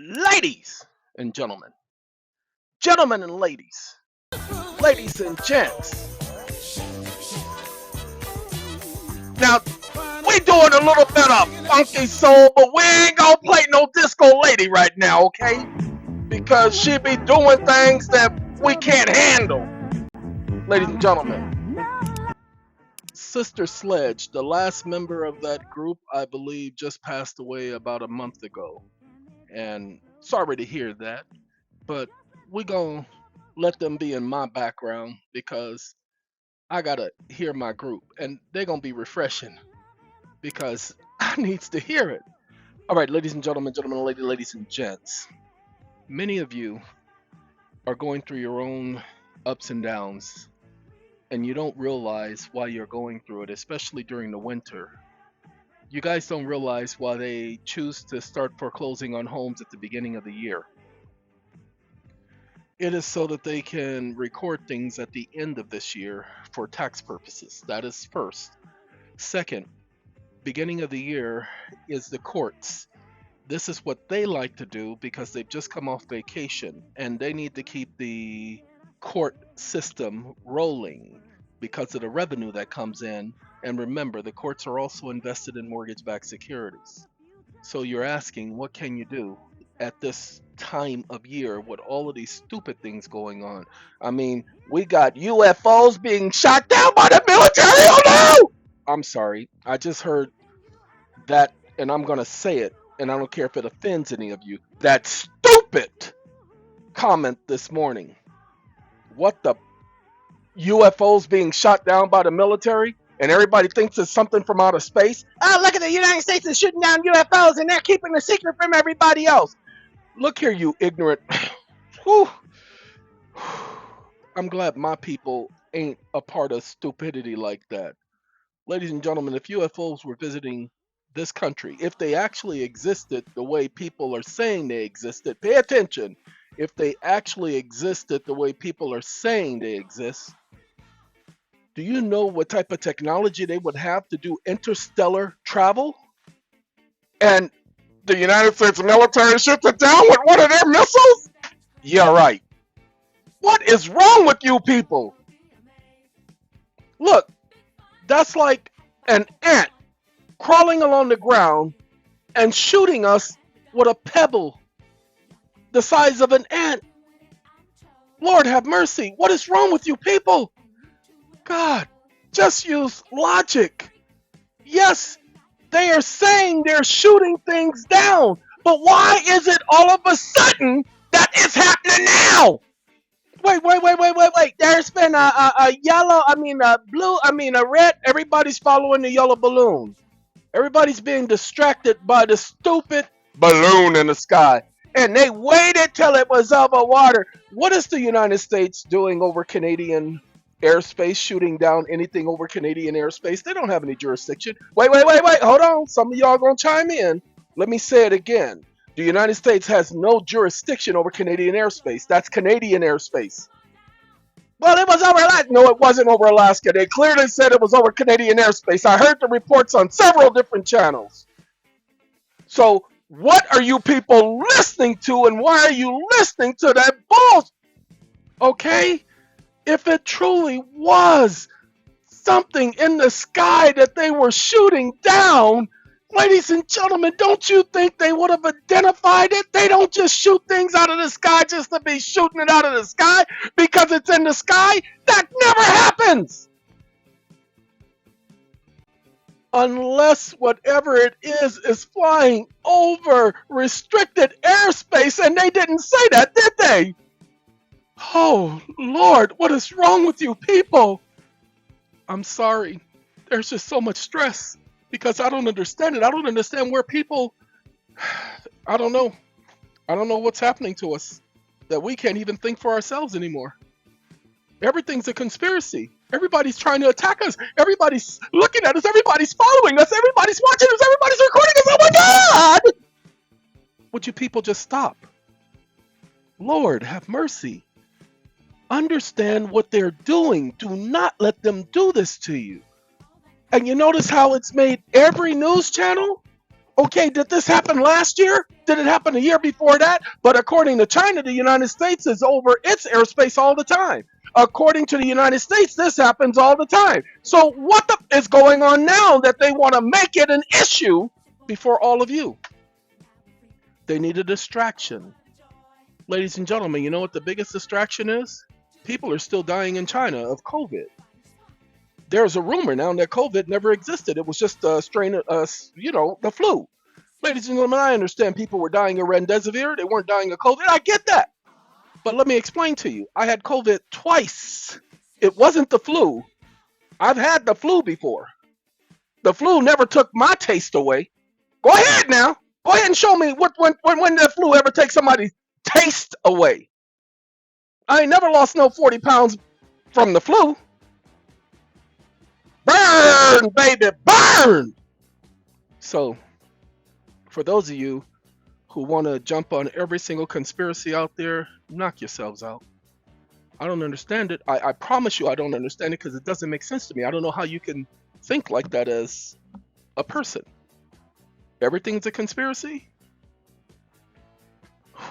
Ladies and gentlemen, gentlemen and ladies and gents. Now, we doing a little bit of funky soul, but we ain't gonna play no disco lady right now, okay? Because she be doing things that we can't handle. Ladies and gentlemen, Sister Sledge, the last member of that group, I believe, just passed away about a month ago. And sorry to hear that, but we gonna let them be in my background because I gotta hear my group, and they're gonna be refreshing because I needs to hear it. All right, ladies and gentlemen, ladies and gents. Many of you are going through your own ups and downs, and you don't realize why you're going through it, especially during the winter. You guys don't realize why they choose to start foreclosing on homes at the beginning of the year. It is so that they can record things at the end of this year for tax purposes. That is first. Second, beginning of the year is the courts. This is what they like to do because they've just come off vacation and they need to keep the court system rolling because of the revenue that comes in. And remember, the courts are also invested in mortgage-backed securities. So you're asking, what can you do at this time of year with all of these stupid things going on? I mean, we got UFOs being shot down by the military. Oh no! I'm sorry. I just heard that, and I'm going to say it, and I don't care if it offends any of you. That stupid comment this morning. What the UFOs being shot down by the military? And everybody thinks it's something from outer space. Oh, look at the United States is shooting down UFOs and they're keeping the secret from everybody else. Look here, you ignorant. Whew. I'm glad my people ain't a part of stupidity like that. Ladies and gentlemen, if UFOs were visiting this country, if they actually existed the way people are saying they existed, pay attention. If they actually existed the way people are saying they exist, do you know what type of technology they would have to do interstellar travel? And the United States military shoots it down with one of their missiles? Yeah, right. What is wrong with you people? Look, that's like an ant crawling along the ground and shooting us with a pebble the size of an ant. Lord have mercy. What is wrong with you people? God, just use logic. Yes, they are saying they're shooting things down, but why is it all of a sudden that it's happening now? Wait. There's been a yellow, a blue, a red. Everybody's following the yellow balloon. Everybody's being distracted by the stupid balloon in the sky. And they waited till it was over water. What is the United States doing over Canadian airspace, shooting down anything over Canadian airspace? They don't have any jurisdiction. Wait. Hold on. Some of y'all gonna chime in. Let me say it again. The United States has no jurisdiction over Canadian airspace. That's Canadian airspace. Well, it was over Alaska. No, it wasn't over Alaska. They clearly said it was over Canadian airspace. I heard the reports on several different channels. So, what are you people listening to, and why are you listening to that bullshit? Okay? If it truly was something in the sky that they were shooting down, ladies and gentlemen, don't you think they would have identified it? They don't just shoot things out of the sky just to be shooting it out of the sky because it's in the sky. That never happens. Unless whatever it is flying over restricted airspace, and they didn't say that, did they? Oh, Lord, what is wrong with you people? I'm sorry. There's just so much stress because I don't understand it. I don't understand where people, I don't know. I don't know what's happening to us that we can't even think for ourselves anymore. Everything's a conspiracy. Everybody's trying to attack us. Everybody's looking at us. Everybody's following us. Everybody's watching us. Everybody's recording us. Oh my God! Would you people just stop? Lord, have mercy. Understand what they're doing. Do not let them do this to you. And you notice how it's made every news channel? Okay, did this happen last year? Did it happen a year before that? But according to China, the United States is over its airspace all the time. According to the United States, this happens all the time. So what is going on now that they want to make it an issue before all of you? They need a distraction. Ladies and gentlemen, you know what the biggest distraction is? People are still dying in China of COVID. There's a rumor now that COVID never existed. It was just a strain of, the flu. Ladies and gentlemen, I understand people were dying of remdesivir. They weren't dying of COVID. I get that. But let me explain to you. I had COVID twice. It wasn't the flu. I've had the flu before. The flu never took my taste away. Go ahead now. Go ahead and show me when the flu ever takes somebody's taste away. I ain't never lost no 40 pounds from the flu. Burn, baby, burn. So, for those of you who want to jump on every single conspiracy out there, knock yourselves out. I don't understand it. I promise you I don't understand it because it doesn't make sense to me. I don't know how you can think like that as a person. Everything's a conspiracy?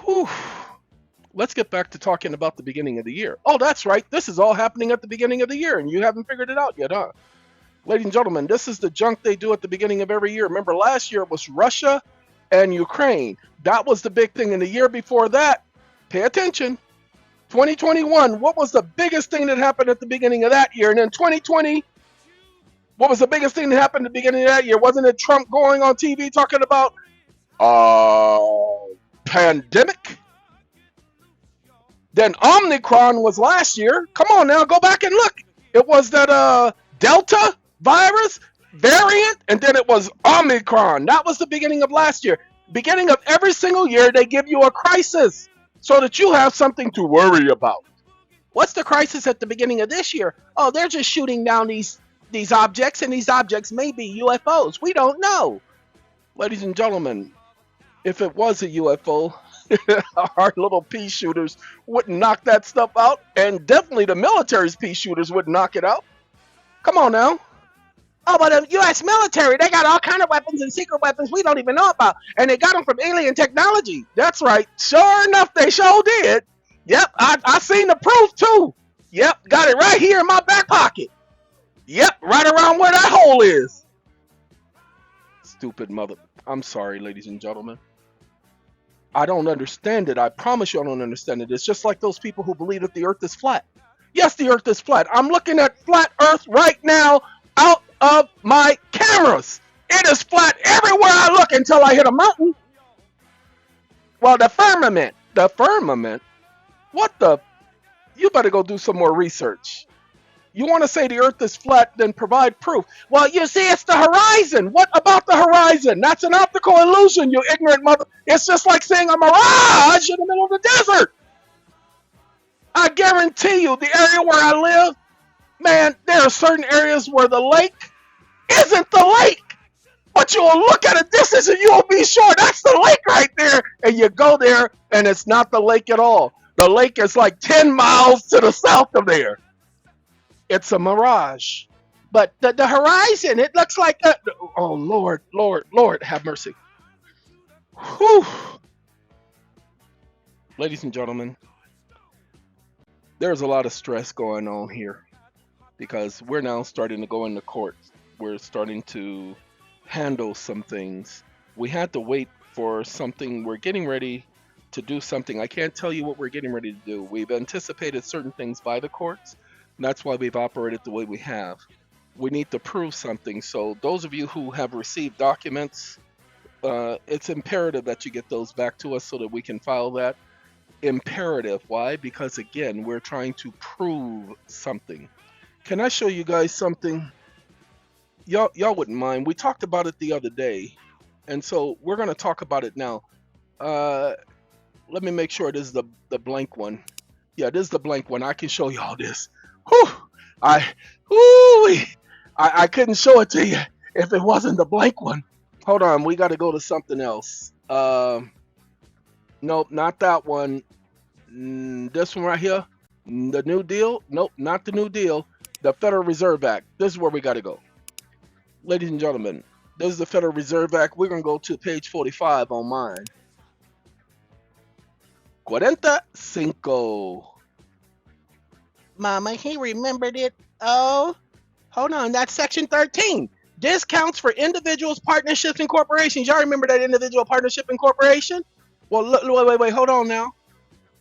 Whew. Let's get back to talking about the beginning of the year. Oh, that's right. This is all happening at the beginning of the year, and you haven't figured it out yet, huh? Ladies and gentlemen, this is the junk they do at the beginning of every year. Remember, last year it was Russia and Ukraine. That was the big thing. And the year before that, pay attention, 2021, what was the biggest thing that happened at the beginning of that year? And then 2020, what was the biggest thing that happened at the beginning of that year? Wasn't it Trump going on TV talking about pandemic? Then Omicron was last year. Come on now, go back and look. It was that Delta virus variant, and then it was Omicron. That was the beginning of last year. Beginning of every single year, they give you a crisis so that you have something to worry about. What's the crisis at the beginning of this year? Oh, they're just shooting down these objects, and these objects may be UFOs. We don't know. Ladies and gentlemen, if it was a UFO, our little pea shooters wouldn't knock that stuff out, and definitely the military's pea shooters wouldn't knock it out. Come on now. Oh, but the U.S. military, they got all kind of weapons and secret weapons we don't even know about. And they got them from alien technology. That's right. Sure enough, they sure did. Yep, I seen the proof too. Yep, got it right here in my back pocket. Yep, right around where that hole is. Stupid mother. I'm sorry, ladies and gentlemen. I don't understand it. I promise you I don't understand it. It's just like those people who believe that the earth is flat. Yes, the earth is flat. I'm looking at flat earth right now out of my cameras. It is flat everywhere I look until I hit a mountain. Well, the firmament. What the? You better go do some more research. You want to say the earth is flat, then provide proof. Well, you see, it's the horizon. What about the horizon? That's an optical illusion, you ignorant mother. It's just like saying a mirage in the middle of the desert. I guarantee you, the area where I live, man, there are certain areas where the lake isn't the lake. But you'll look at a distance and you'll be sure that's the lake right there. And you go there and it's not the lake at all. The lake is like 10 miles to the south of there. It's a mirage. But the horizon, it looks like oh, Lord, have mercy. Whew. Ladies and gentlemen, there's a lot of stress going on here because we're now starting to go into court. We're starting to handle some things. We had to wait for something. We're getting ready to do something. I can't tell you what we're getting ready to do. We've anticipated certain things by the courts. And that's why we've operated the way we have. We need to prove something. So those of you who have received documents, it's imperative that you get those back to us so that we can file that. Imperative. Why? Because again, we're trying to prove something. Can I show you guys something? Y'all wouldn't mind. We talked about it the other day, and so we're going to talk about it now. Let me make sure it is the blank one. Yeah, this is the blank one. I can show you all this. Whew! I couldn't show it to you if it wasn't the blank one. Hold on, we got to go to something else. Nope, not that one. This one right here, the New Deal. Nope, not the New Deal. The Federal Reserve Act. This is where we got to go. Ladies and gentlemen, This is the Federal Reserve Act. We're going to go to page 45 on mine. 45. Mama, he remembered it. Oh, hold on. That's section 13. Discounts for individuals, partnerships, and corporations. Y'all remember that individual, partnership, and corporation? Well, wait. Hold on now.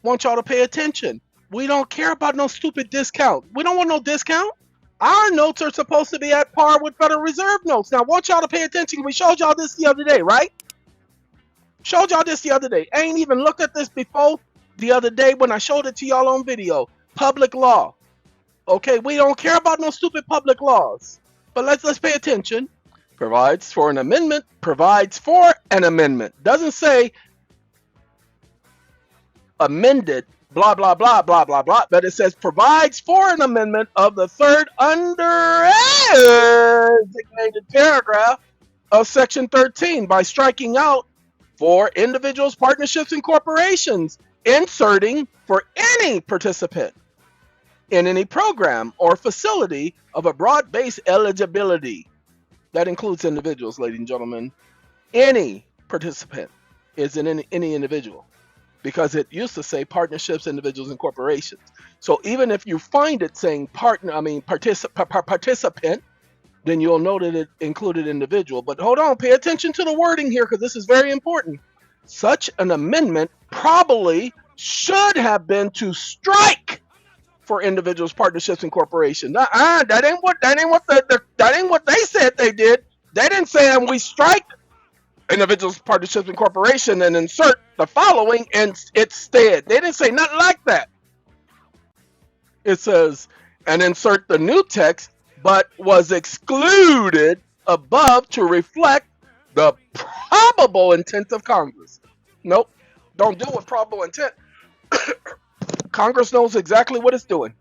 Want y'all to pay attention. We don't care about no stupid discount. We don't want no discount. Our notes are supposed to be at par with Federal Reserve notes. Now, want y'all to pay attention. We showed y'all this the other day, right? Showed y'all this the other day. I ain't even looked at this before the other day when I showed it to y'all on video. Public law. Okay, we don't care about no stupid public laws. But let's pay attention. Provides for an amendment. Provides for an amendment. Doesn't say amended, blah, blah, blah, blah, blah, blah. But it says provides for an amendment of the third under designated paragraph of section 13 by striking out for individuals, partnerships, and corporations, inserting for any participant in any program or facility of a broad-based eligibility. That includes individuals, ladies and gentlemen. Any participant is in any individual, because it used to say partnerships, individuals, and corporations. So even if you find it saying participant, then you'll know that it included individual. But hold on, pay attention to the wording here, because this is very important. Such an amendment probably should have been to strike for individuals, partnerships, and corporations. That ain't what they said they did. They didn't say we strike individuals, partnerships, and corporation and insert the following and instead. They didn't say nothing like that. It says, and insert the new text, but was excluded above to reflect the probable intent of Congress. Nope, don't deal with probable intent. Congress knows exactly what it's doing.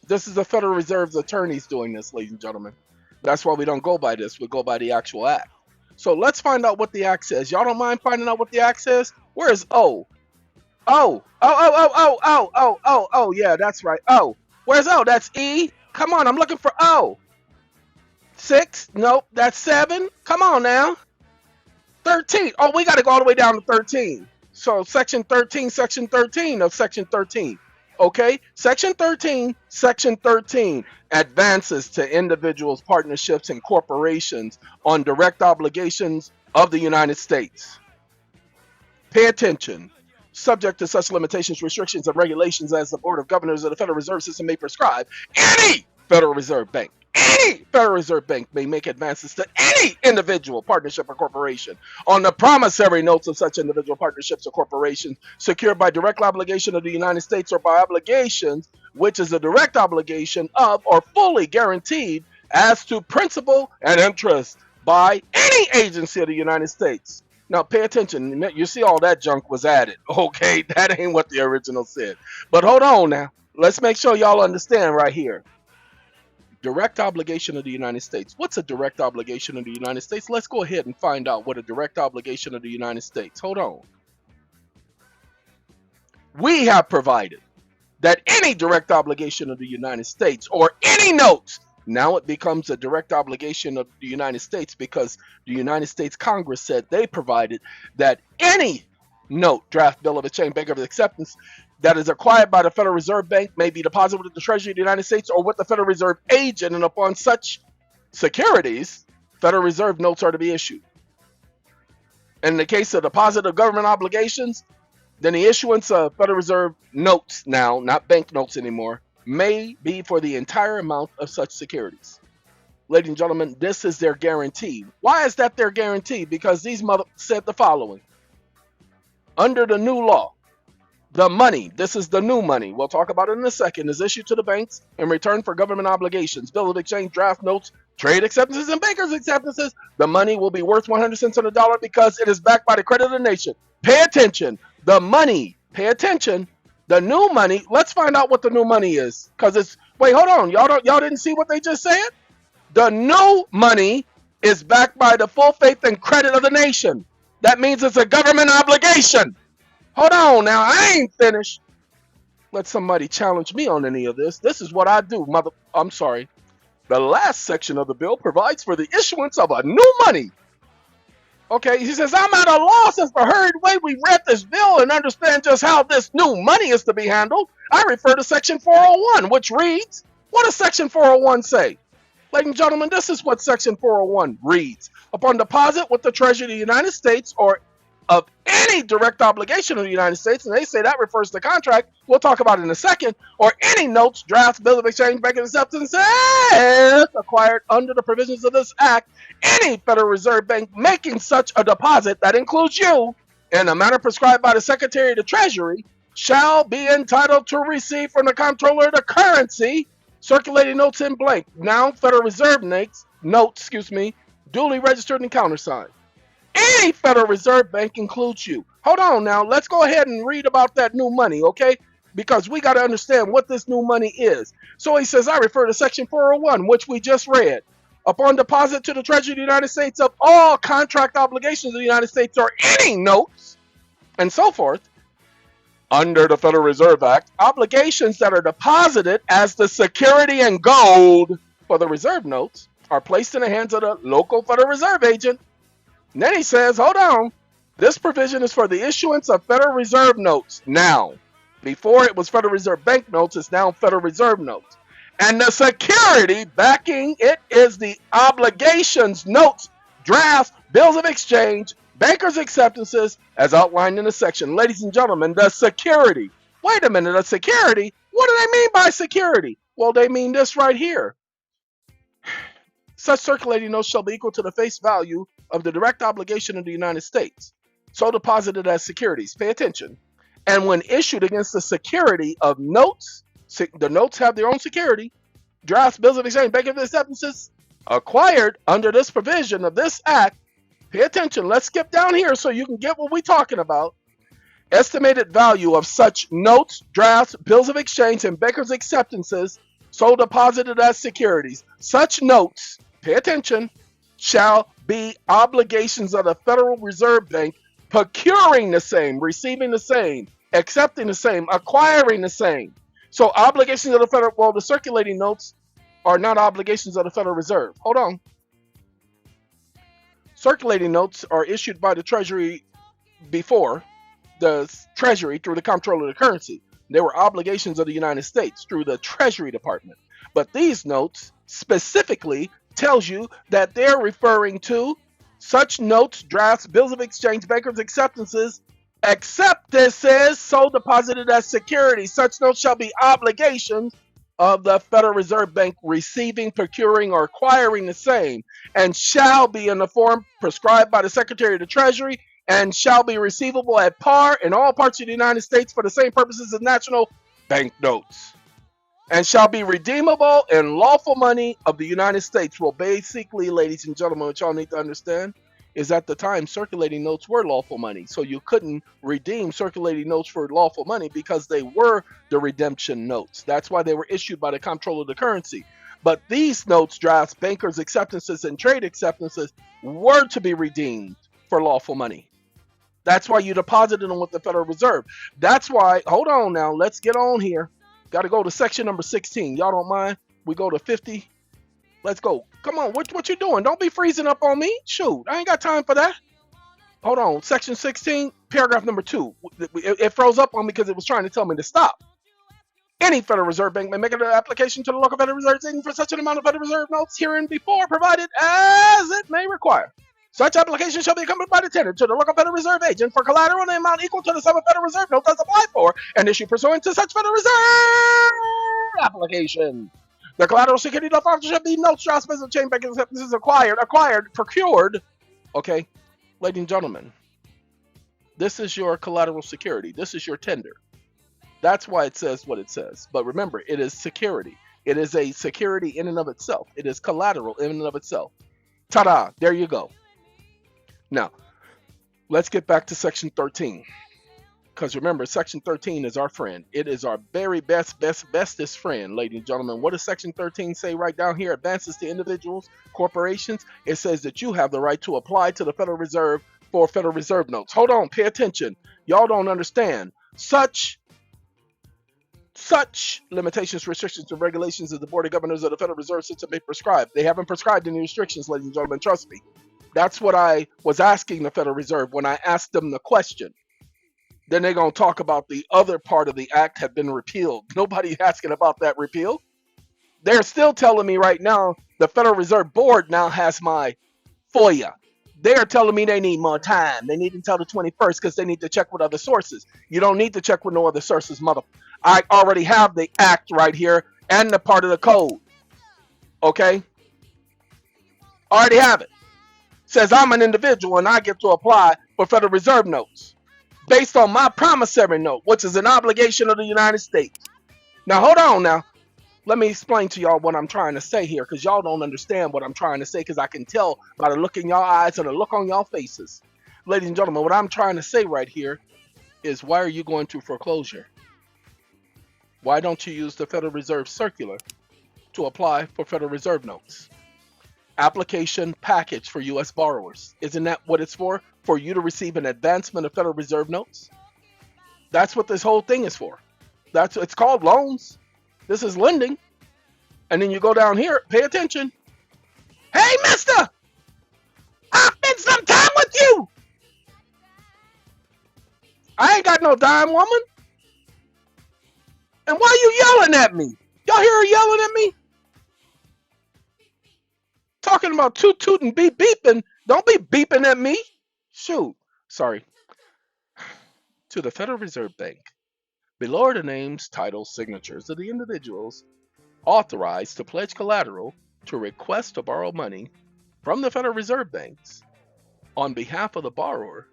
This is the Federal Reserve's attorneys doing this, ladies and gentlemen. That's why we don't go by this. We go by the actual act. So let's find out what the act says. Y'all don't mind finding out what the act says? Where is O? Oh, yeah, that's right. O. Where's O? That's E. Come on, I'm looking for O. 6. Nope, that's 7. Come on now. 13. Oh, we got to go all the way down to 13. So section 13 of section 13. Okay, section 13 advances to individuals, partnerships, and corporations on direct obligations of the United States. Pay attention. Subject to such limitations, restrictions, and regulations as the Board of Governors of the Federal Reserve System may prescribe, any Federal Reserve Bank may make advances to any individual, partnership, or corporation on the promissory notes of such individual, partnerships, or corporations secured by direct obligation of the United States or by obligations which is a direct obligation of or fully guaranteed as to principal and interest by any agency of the United States. Now pay attention. You see all that junk was added. Okay, that ain't what the original said. But hold on now. Let's make sure y'all understand right here. Direct obligation of the United States. What's a direct obligation of the United States? Let's go ahead and find out what a direct obligation of the United States. Hold on. We have provided that any direct obligation of the United States or any notes, now it becomes a direct obligation of the United States because the United States Congress said they provided that any note, draft, bill of exchange, bank of acceptance that is acquired by the Federal Reserve Bank may be deposited with the Treasury of the United States or with the Federal Reserve agent, and upon such securities, Federal Reserve notes are to be issued. In the case of deposit of government obligations, then the issuance of Federal Reserve notes, now not bank notes anymore, may be for the entire amount of such securities. Ladies and gentlemen, this is their guarantee. Why is that their guarantee? Because these mother said the following. Under the new law, the money, this is the new money, we'll talk about it in a second, is issued to the banks in return for government obligations, bill of exchange, draft notes, trade acceptances, and bankers acceptances. The money will be worth 100 cents on the dollar because it is backed by the credit of the nation. Pay attention. The money, pay attention. The new money, let's find out what the new money is. Because it's, wait, hold on. Y'all didn't see what they just said? The new money is backed by the full faith and credit of the nation. That means it's a government obligation. Hold on now, I ain't finished. Let somebody challenge me on any of this. This is what I do, I'm sorry. The last section of the bill provides for the issuance of a new money. Okay, he says, I'm at a loss as the hurried way we read this bill and understand just how this new money is to be handled. I refer to Section 401, which reads, what does Section 401 say? Ladies and gentlemen, this is what Section 401 reads. Upon deposit with the Treasury of the United States or of any direct obligation of the United States, and they say that refers to contract, we'll talk about it in a second, or any notes, drafts, bills of exchange, bank acceptances acquired under the provisions of this act, any Federal Reserve Bank making such a deposit, that includes you, in a manner prescribed by the Secretary of the Treasury, shall be entitled to receive from the Comptroller of the Currency circulating notes in blank, now Federal Reserve notes, duly registered and countersigned. Any Federal Reserve Bank includes you. Hold on now, let's go ahead and read about that new money, okay? Because we got to understand what this new money is. So he says, I refer to Section 401, which we just read. Upon deposit to the Treasury of the United States of all contract obligations of the United States or any notes, and so forth, under the Federal Reserve Act, obligations that are deposited as the security and gold for the reserve notes are placed in the hands of the local Federal Reserve agent. And then he says, hold on, this provision is for the issuance of Federal Reserve notes now. Before it was Federal Reserve Bank notes, it's now Federal Reserve notes. And the security backing it is the obligations, notes, drafts, bills of exchange, bankers' acceptances, as outlined in the section. Ladies and gentlemen, the security. Wait a minute, the security? What do they mean by security? Well, they mean this right here. Such circulating notes shall be equal to the face value of the direct obligation of the United States, so deposited as securities. Pay attention. And when issued against the security of notes, the notes have their own security, drafts, bills of exchange, bank acceptances, acquired under this provision of this act. Pay attention. Let's skip down here so you can get what we're talking about. Estimated value of such notes, drafts, bills of exchange, and bankers' acceptances, so deposited as securities. Such notes, pay attention, shall be obligations of the Federal Reserve Bank, procuring the same, receiving the same, accepting the same, acquiring the same. So obligations of the Federal, well, the circulating notes are not obligations of the Federal Reserve. Hold on. Circulating notes are issued by the Treasury before the Treasury through the Comptroller of the Currency. They were obligations of the United States through the Treasury Department. But these notes specifically tells you that they're referring to such notes, drafts, bills of exchange, bankers' acceptances, so deposited as security. Such notes shall be obligations of the Federal Reserve Bank receiving, procuring, or acquiring the same, and shall be in the form prescribed by the Secretary of the Treasury, and shall be receivable at par in all parts of the United States for the same purposes as national banknotes, and shall be redeemable in lawful money of the United States. Well, basically, ladies and gentlemen, what y'all need to understand is at the time circulating notes were lawful money. So you couldn't redeem circulating notes for lawful money because they were the redemption notes. That's why they were issued by the Comptroller of the Currency. But these notes, drafts, bankers' acceptances, and trade acceptances were to be redeemed for lawful money. That's why you deposited them with the Federal Reserve. That's why, hold on now, let's get on here. Got to go to section number 16. Y'all don't mind? We go to 50. Let's go. Come on, what you doing? Don't be freezing up on me. Shoot, I ain't got time for that. Hold on, section 16, paragraph number 2. It froze up on me because it was trying to tell me to stop. Any Federal Reserve Bank may make an application to the local Federal Reserve agent for such an amount of Federal Reserve notes herein before, provided as it may require. Such application shall be accompanied by the tenant to the local Federal Reserve agent for collateral in the amount equal to the sum of Federal Reserve notes as applied for and issued pursuant to such Federal Reserve application. The collateral security note officer shall be notes, drafts, bills of chain, bank acceptances acquired, procured. Okay, ladies and gentlemen, this is your collateral security. This is your tender. That's why it says what it says. But remember, it is security. It is a security in and of itself. It is collateral in and of itself. Ta-da! There you go. Now, let's get back to section 13. Because remember, section 13 is our friend. It is our very bestest friend, ladies and gentlemen. What does section 13 say right down here? Advances to individuals, corporations. It says that you have the right to apply to the Federal Reserve for Federal Reserve notes. Hold on, pay attention. Y'all don't understand. Such such limitations, restrictions, and regulations as the Board of Governors of the Federal Reserve System may prescribe. They haven't prescribed any restrictions, ladies and gentlemen, trust me. That's what I was asking the Federal Reserve when I asked them the question. Then they're going to talk about the other part of the act had been repealed. Nobody's asking about that repeal. They're still telling me right now the Federal Reserve Board now has my FOIA. They're telling me they need more time. They need until the 21st because they need to check with other sources. You don't need to check with no other sources, mother. I already have the act right here and the part of the code. Okay? Already have it. Says I'm an individual and I get to apply for Federal Reserve notes based on my promissory note, which is an obligation of the United States. Now, hold on now. Let me explain to y'all what I'm trying to say here, because y'all don't understand what I'm trying to say, because I can tell by the look in y'all eyes and the look on y'all faces. Ladies and gentlemen, what I'm trying to say right here is, why are you going to foreclosure? Why don't you use the Federal Reserve circular to apply for Federal Reserve notes? Application package for U.S. borrowers. Isn't that what it's for? For you to receive an advancement of Federal Reserve notes? That's what this whole thing is for. It's called loans. This is lending. And then you go down here, pay attention. Hey, mister! I spent some time with you! I ain't got no dime, woman. And why are you yelling at me? Y'all hear her yelling at me? Talking about toot toot and beep beeping. Don't be beeping at me. Shoot. Sorry. To the Federal Reserve Bank. Below are the names, titles, signatures of the individuals authorized to pledge collateral to request to borrow money from the Federal Reserve Banks on behalf of the borrower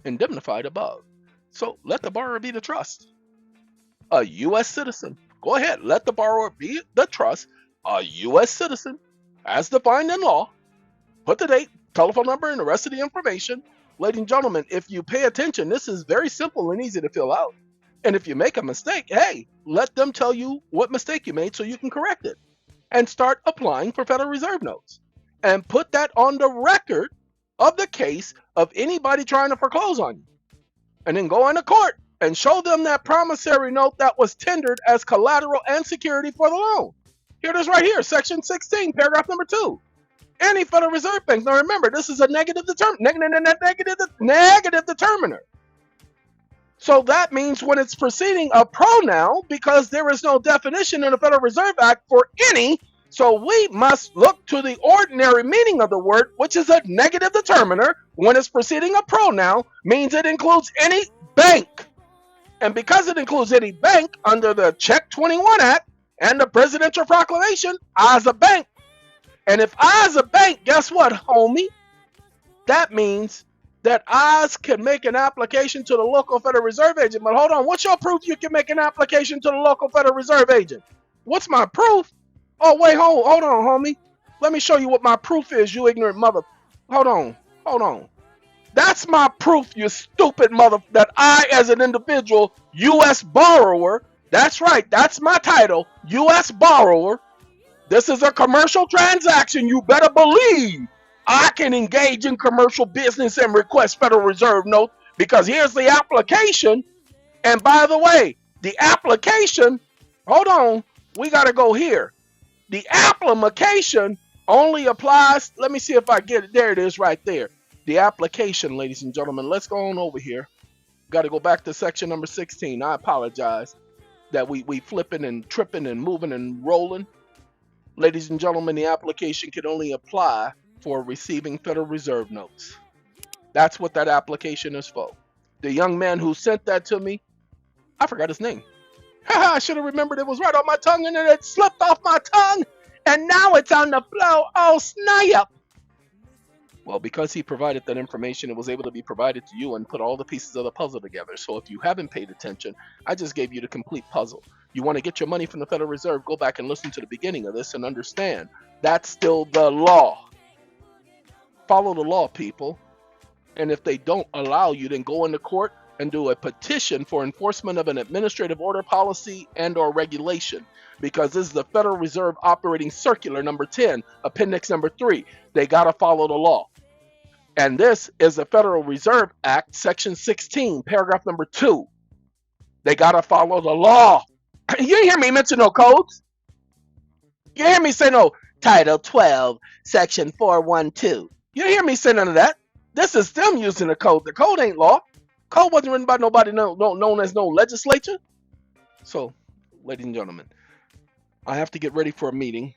indemnified above. So let the borrower be the trust. A U.S. citizen. Go ahead, let the borrower be the trust. A U.S. citizen, as defined in law. Put the date, telephone number, and the rest of the information. Ladies and gentlemen, if you pay attention, this is very simple and easy to fill out. And if you make a mistake, hey, let them tell you what mistake you made so you can correct it. And start applying for Federal Reserve notes. And put that on the record of the case of anybody trying to foreclose on you. And then go into court and show them that promissory note that was tendered as collateral and security for the loan. Here it is right here, section 16, paragraph number 2. Any Federal Reserve Bank. Now remember, this is a negative determiner. So that means when it's preceding a pronoun, because there is no definition in the Federal Reserve Act for any, so we must look to the ordinary meaning of the word, which is a negative determiner. When it's preceding a pronoun, means it includes any bank. And because it includes any bank under the Check 21 Act and the Presidential Proclamation, I as a bank. And if I as a bank, guess what, homie? That means that Oz can make an application to the local Federal Reserve agent. But hold on, what's your proof you can make an application to the local Federal Reserve agent? What's my proof? Oh, wait, hold on, homie. Let me show you what my proof is, you ignorant mother. Hold on. That's my proof, you stupid mother, that I, as an individual, U.S. borrower, that's right, that's my title, U.S. borrower. This is a commercial transaction, you better believe. I can engage in commercial business and request Federal Reserve note, because here's the application. And by the way, the application, hold on, we got to go here. The application only applies, let me see if I get it. There it is right there. The application, ladies and gentlemen, let's go on over here. Got to go back to section number 16. I apologize that we flipping and tripping and moving and rolling. Ladies and gentlemen, the application can only apply for receiving Federal Reserve notes. That's what that application is for. The young man who sent that to me, I forgot his name. I should have remembered. It was right on my tongue and then it slipped off my tongue and now it's on the floor. Oh, snap. Well, because he provided that information, it was able to be provided to you and put all the pieces of the puzzle together. So if you haven't paid attention, I just gave you the complete puzzle. You want to get your money from the Federal Reserve, go back and listen to the beginning of this and understand that's still the law. Follow the law, people. And if they don't allow you, then go into court and do a petition for enforcement of an administrative order, policy, and or regulation. Because this is the Federal Reserve Operating Circular number 10, Appendix number 3. They got to follow the law. And this is the Federal Reserve Act, Section 16, paragraph number 2. They got to follow the law. You ain't hear me mention no codes. You hear me say no Title 12, Section 412. You hear me say none of that. This is them using the code. The code ain't law. Code wasn't written by nobody known as no legislature. So, ladies and gentlemen, I have to get ready for a meeting,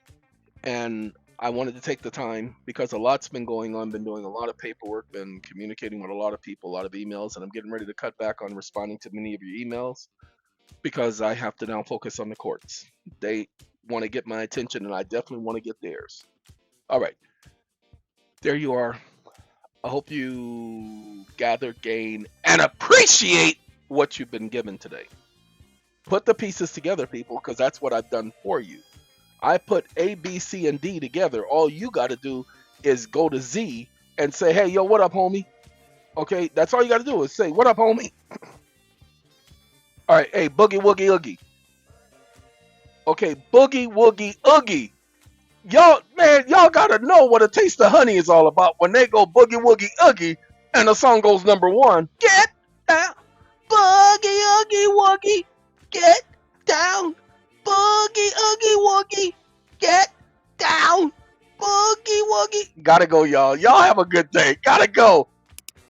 and I wanted to take the time because a lot's been going on. Been doing a lot of paperwork, been communicating with a lot of people, a lot of emails, and I'm getting ready to cut back on responding to many of your emails because I have to now focus on the courts. They want to get my attention, and I definitely want to get theirs. All right, there you are. I hope you gather, gain, and appreciate what you've been given today. Put the pieces together, people, because that's what I've done for you. I put A, B, C, and D together. All you got to do is go to Z and say, hey, yo, what up, homie? Okay, that's all you got to do is say, what up, homie? All right, hey, boogie, woogie, oogie. Okay, boogie, woogie, oogie. Y'all, man, y'all got to know what a taste of honey is all about when they go boogie, woogie, oogie, and the song goes number one. Get down, boogie, oogie, woogie. Get down, boogie, oogie, woogie. Get down, boogie, woogie. Gotta go, y'all. Y'all have a good day. Gotta go.